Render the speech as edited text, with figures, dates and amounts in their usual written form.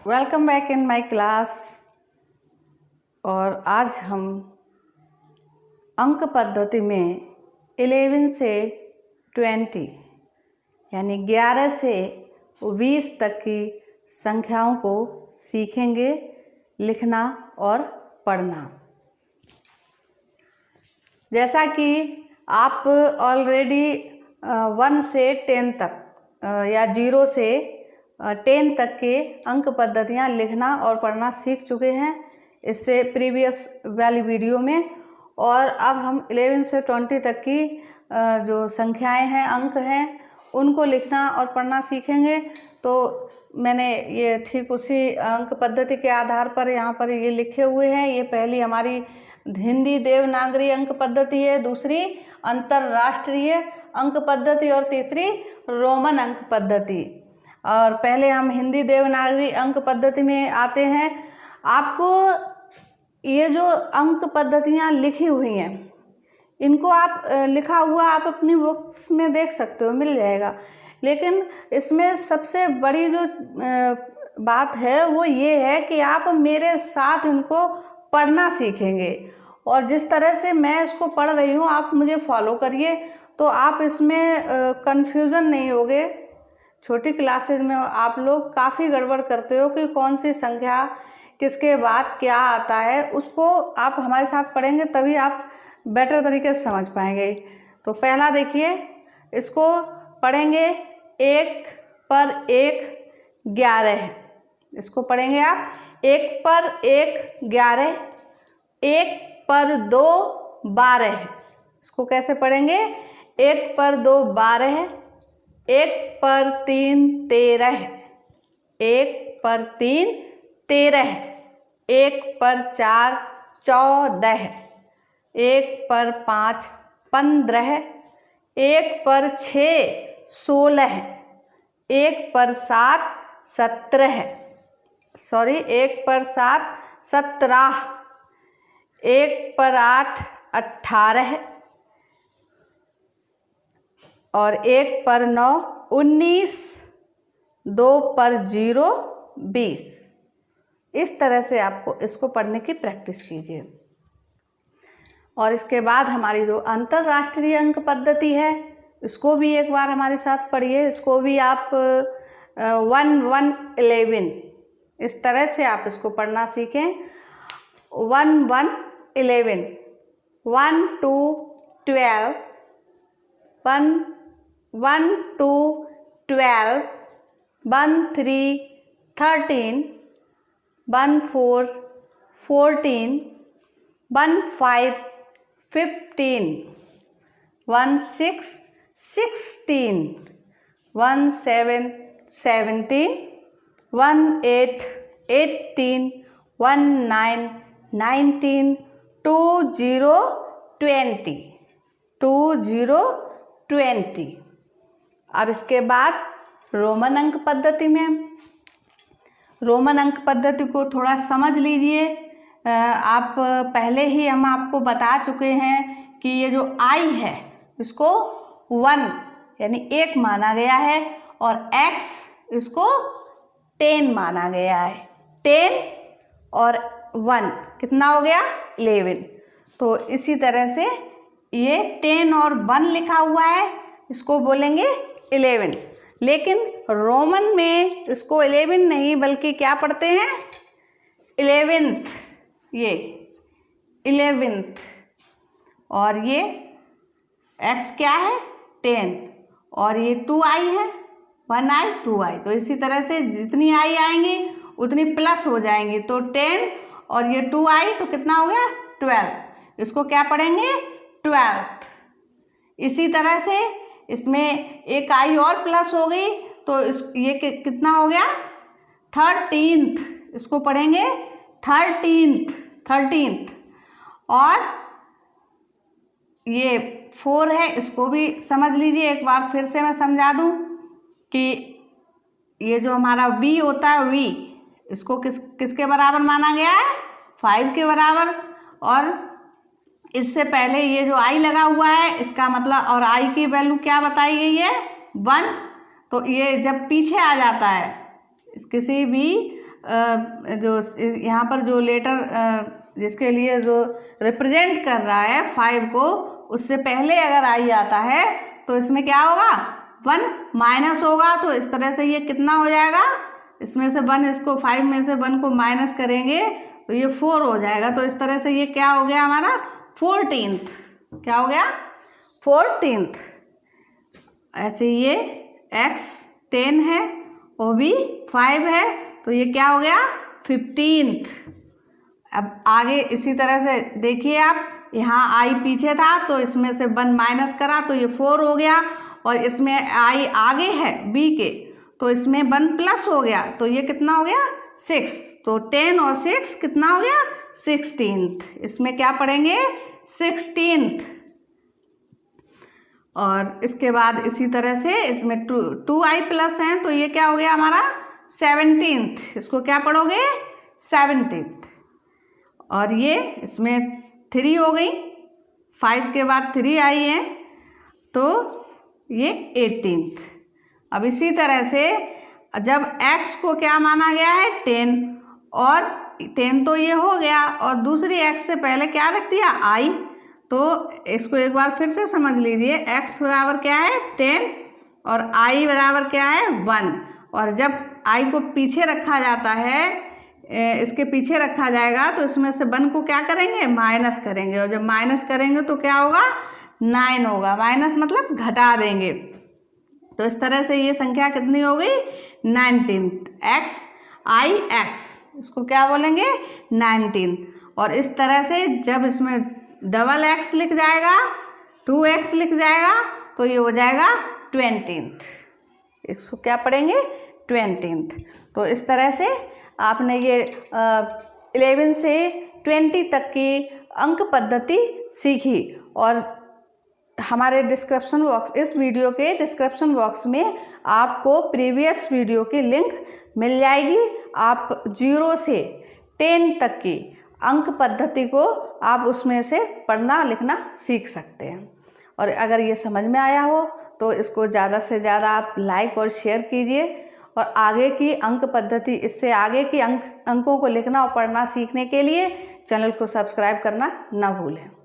Welcome back in my class. और आज हम अंक पद्धति में 11 से 20 यानी 11 से 20 तक की संख्याओं को सीखेंगे लिखना और पढ़ना। जैसा कि आप ऑलरेडी 1 से 10 तक या 0 से 10 तक के अंक पद्धतियाँ लिखना और पढ़ना सीख चुके हैं इससे प्रीवियस वाली वीडियो में। और अब हम 11 से 20 तक की जो संख्याएं हैं, अंक हैं, उनको लिखना और पढ़ना सीखेंगे। तो मैंने ये ठीक उसी अंक पद्धति के आधार पर यहाँ पर ये लिखे हुए हैं। ये पहली हमारी हिंदी देवनागरी अंक पद्धति है, दूसरी अंतर्राष्ट्रीय अंक पद्धति और तीसरी रोमन अंक पद्धति। और पहले हम हिंदी देवनागरी अंक पद्धति में आते हैं। आपको ये जो अंक पद्धतियाँ लिखी हुई हैं, इनको आप लिखा हुआ आप अपनी बुक्स में देख सकते हो, मिल जाएगा। लेकिन इसमें सबसे बड़ी जो बात है वो ये है कि आप मेरे साथ इनको पढ़ना सीखेंगे। और जिस तरह से मैं इसको पढ़ रही हूँ आप मुझे फॉलो करिए, तो आप इसमें कंफ्यूजन नहीं होगे। छोटी क्लासेज में आप लोग काफ़ी गड़बड़ करते हो कि कौन सी संख्या किसके बाद क्या आता है, उसको आप हमारे साथ पढ़ेंगे तभी आप बेटर तरीके से समझ पाएंगे। तो पहला देखिए, इसको पढ़ेंगे 1 पर 1 11। इसको पढ़ेंगे आप 1 पर 1 11, 1 पर 2 12। इसको कैसे पढ़ेंगे? 1 पर 2 12, 1 पर 3 13, 1 पर 3 13, 1 पर 4 14, 1 पर 5 15, 1 पर 6 16, 1 पर 7 17, 1 पर 7 17, 1 पर 8 18 और 1 पर 9 19, 2 पर 0 20। इस तरह से आपको इसको पढ़ने की प्रैक्टिस कीजिए। और इसके बाद हमारी जो अंतर्राष्ट्रीय अंक पद्धति है, इसको भी एक बार हमारे साथ पढ़िए। इसको भी आप 1 1 11 इस तरह से आप इसको पढ़ना सीखें। 1 1 11, 1 2 12, 1 1 2 12, 1 3 13, 1 4 14, 1 5 15, 1 6 16, 1 7 17, 1 8 18, 1 9 19, 2 0 20, 2 0 20। अब इसके बाद रोमन अंक पद्धति में, रोमन अंक पद्धति को थोड़ा समझ लीजिए। आप पहले ही हम आपको बता चुके हैं कि ये जो आई है इसको 1 यानी 1 माना गया है और x इसको 10 माना गया है। 10 और 1 कितना हो गया? 11। तो इसी तरह से ये 10 और 1 लिखा हुआ है, इसको बोलेंगे 11। लेकिन रोमन में इसको 11 नहीं बल्कि क्या पढ़ते हैं? 11th। ये 11th। और ये x क्या है? 10। और ये 2i है, 1i 2i। तो इसी तरह से जितनी i आएंगी उतनी प्लस हो जाएंगी। तो 10 और ये 2i तो कितना हो गया? 12। इसको क्या पढ़ेंगे? 12th। इसी तरह से इसमें एक आई और प्लस हो गई तो ये कितना हो गया? 13th। इसको पढ़ेंगे 13th। और ये 4 है, इसको भी समझ लीजिए। एक बार फिर से मैं समझा दूं कि ये जो हमारा v होता है, v इसको किसके बराबर माना गया है? 5 के बराबर। और इससे पहले ये जो i लगा हुआ है इसका मतलब, और i की वैल्यू क्या बताई गई है? 1। तो ये जब पीछे आ जाता है किसी भी जो यहाँ पर जो लेटर जिसके लिए जो रिप्रेजेंट कर रहा है 5 को, उससे पहले अगर आई आता है तो इसमें क्या होगा, 1 माइनस होगा। तो इस तरह से ये कितना हो जाएगा, इसमें से 1, इसको 5 में से 1 को माइनस करेंगे तो ये 4 हो जाएगा। तो इस तरह से ये क्या हो गया हमारा 14th, क्या हो गया 14th। ऐसे ये x 10 है और भी 5 है, तो ये क्या हो गया 15th। अब आगे इसी तरह से देखिए आप, यहाँ i पीछे था तो इसमें से 1 माइनस करा तो ये 4 हो गया, और इसमें i आगे है b के तो इसमें 1 प्लस हो गया तो ये कितना हो गया 6। तो 10 और 6 कितना हो गया 16th। इसमें क्या पढ़ेंगे 16th। और इसके बाद इसी तरह से इसमें 2i प्लस हैं तो ये क्या हो गया हमारा 17th। इसको क्या पढ़ोगे 17th। और ये इसमें 3 हो गई, 5 के बाद 3 आई है तो ये 18th। अब इसी तरह से जब x को क्या माना गया है 10, और 10 तो ये हो गया, और दूसरी x से पहले क्या रख दिया i, तो इसको एक बार फिर से समझ लीजिए। x बराबर क्या है 10 और i बराबर क्या है 1। और जब i को पीछे रखा जाता है, इसके पीछे रखा जाएगा तो इसमें से 1 को क्या करेंगे माइनस करेंगे, और जब माइनस करेंगे तो क्या होगा 9 होगा। माइनस मतलब घटा देंगे। तो इस तरह से ये संख्या कितनी हो गई 19th। x i x, इसको क्या बोलेंगे 19th। और इस तरह से जब इसमें डबल x लिख जाएगा, 2x लिख जाएगा तो ये हो जाएगा 20th। इसको क्या पढ़ेंगे 20th। तो इस तरह से आपने ये 11 से 20 तक की अंक पद्धति सीखी। और हमारे डिस्क्रिप्शन बॉक्स, इस वीडियो के डिस्क्रिप्शन बॉक्स में आपको प्रीवियस वीडियो की लिंक मिल जाएगी। आप 0 से 10 तक की अंक पद्धति को आप उसमें से पढ़ना लिखना सीख सकते हैं। और अगर ये समझ में आया हो तो इसको ज़्यादा से ज़्यादा आप लाइक और शेयर कीजिए। और आगे की अंक पद्धति, इससे आगे की अंकों को लिखना और पढ़ना सीखने के लिए चैनल को सब्सक्राइब करना ना भूलें।